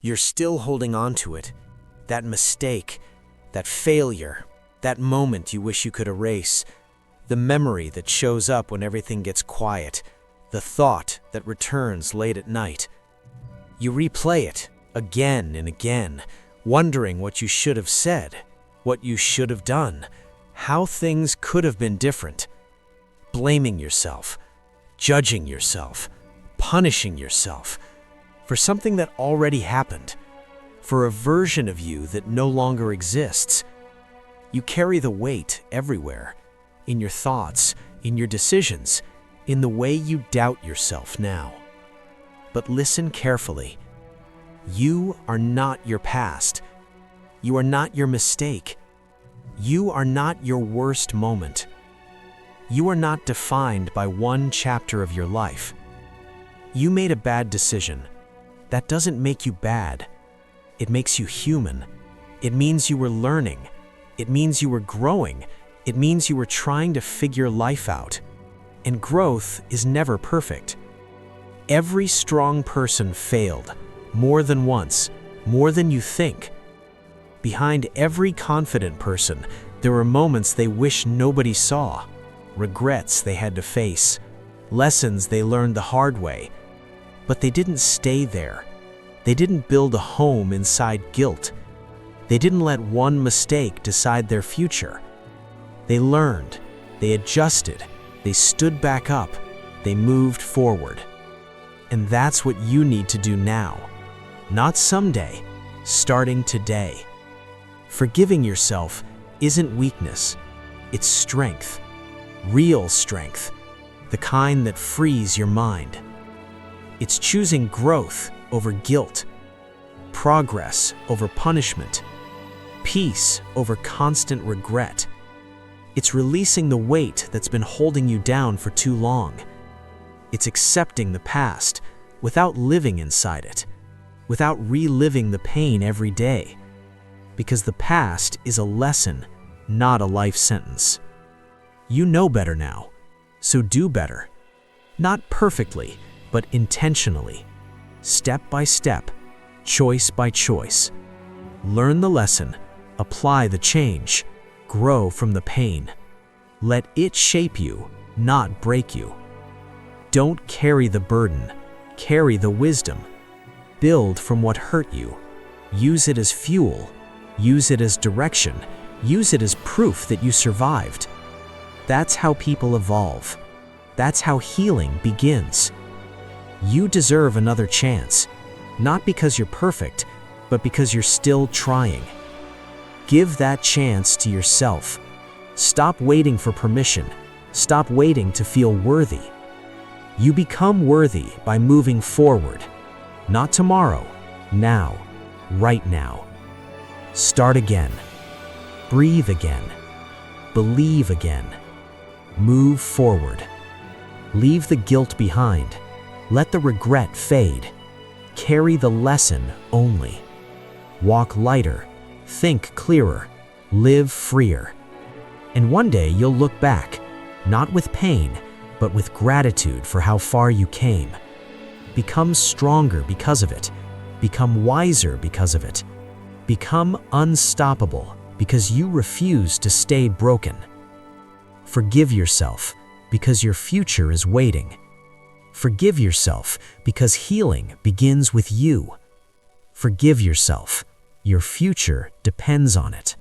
You're still holding on to it. That mistake, that failure, that moment you wish you could erase, the memory that shows up when everything gets quiet, the thought that returns late at night. You replay it again and again, wondering what you should have said, what you should have done, how things could have been different. Blaming yourself, judging yourself, punishing yourself for something that already happened, for a version of you that no longer exists. You carry the weight everywhere, in your thoughts, in your decisions, in the way you doubt yourself now. But listen carefully. You are not your past. You are not your mistake. You are not your worst moment. You are not defined by one chapter of your life. You made a bad decision. That doesn't make you bad. It makes you human. It means you were learning. It means you were growing. It means you were trying to figure life out. And growth is never perfect. Every strong person failed, more than once, more than you think. Behind every confident person, there were moments they wish nobody saw, regrets they had to face, lessons they learned the hard way. But they didn't stay there. They didn't build a home inside guilt. They didn't let one mistake decide their future. They learned, they adjusted, they stood back up, they moved forward. And that's what you need to do now. Not someday, starting today. Forgiving yourself isn't weakness, it's strength. Real strength, the kind that frees your mind. It's choosing growth over guilt, progress over punishment, peace over constant regret. It's releasing the weight that's been holding you down for too long. It's accepting the past without living inside it, without reliving the pain every day. Because the past is a lesson, not a life sentence. You know better now, so do better. Not perfectly, but intentionally. Step by step, choice by choice. Learn the lesson, apply the change, grow from the pain. Let it shape you, not break you. Don't carry the burden, carry the wisdom. Build from what hurt you. Use it as fuel, use it as direction, use it as proof that you survived. That's how people evolve. That's how healing begins. You deserve another chance, not because you're perfect, but because you're still trying. Give that chance to yourself. Stop waiting for permission. Stop waiting to feel worthy. You become worthy by moving forward. Not tomorrow, now, right now. Start again. Breathe again. Believe again. Move forward. Leave the guilt behind. Let the regret fade. Carry the lesson only. Walk lighter. Think clearer. Live freer. And one day you'll look back, not with pain, but with gratitude for how far you came. Become stronger because of it. Become wiser because of it. Become unstoppable because you refuse to stay broken. Forgive yourself because your future is waiting. Forgive yourself because healing begins with you. Forgive yourself. Your future depends on it.